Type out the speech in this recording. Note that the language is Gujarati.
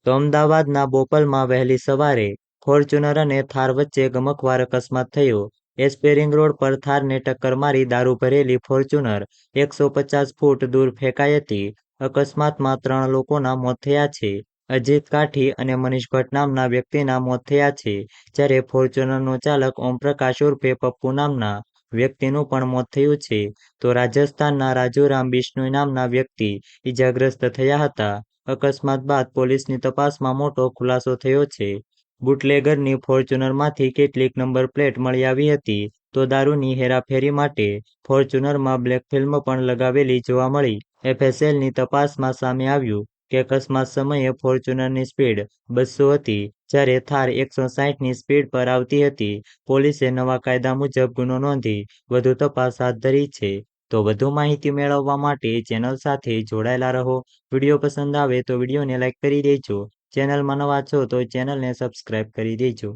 તો અમદાવાદના બોપલમાં વહેલી સવારે ફોર્ચ્યુનર અને થાર વચ્ચે ગમખ્વાર અકસ્માત થયો. એસપી રિંગ રોડ પર થારને ટક્કર મારી દારૂ ભરેલી ફોર્ચ્યુનર 150 ફૂટ દૂર ફેંકાઈ હતી. અકસ્માતમાં 3 લોકોના મોત થયા છે. અજીત કાઠી અને મનીષ ભટ્ટ નામના વ્યક્તિના મોત થયા છે, જ્યારે ફોર્ચ્યુનરનો ચાલક ઓમપ્રકાશ ઉર્ફે પપ્પુ નામના વ્યક્તિનું પણ મોત થયું છે. તો રાજસ્થાનના રાજુરામ બિશ્નોઈ નામના વ્યક્તિ ઇજાગ્રસ્ત થયા હતા. અકસ્માત બાદ પોલીસની તપાસમાં મોટો ખુલાસો થયો છે. બુટલેગરની ફોર્ચ્યુનરમાંથી કેટલીક નંબર પ્લેટ મળી આવી હતી. તો દારૂની હેરાફેરી માટે ફોર્ચ્યુનરમાં બ્લેક ફિલ્મ પણ લગાવેલી જોવા મળી. એફએસએલની તપાસમાં સામે આવ્યું કે અકસ્માત સમયે ફોર્ચ્યુનરની સ્પીડ 200 હતી, જ્યારે થાર 160ની સ્પીડ પર આવતી હતી. પોલીસે નવા કાયદા મુજબ ગુનો નોંધી વધુ તપાસ હાથ ધરી છે. તો વધુ માહિતી મેળવવા માટે ચેનલ સાથે જોડાયેલા રહો. વિડીયો પસંદ આવે તો વિડીયોને લાઇક કરી દેજો. ચેનલમાં નવા છો તો ચેનલને સબસ્ક્રાઇબ કરી દેજો.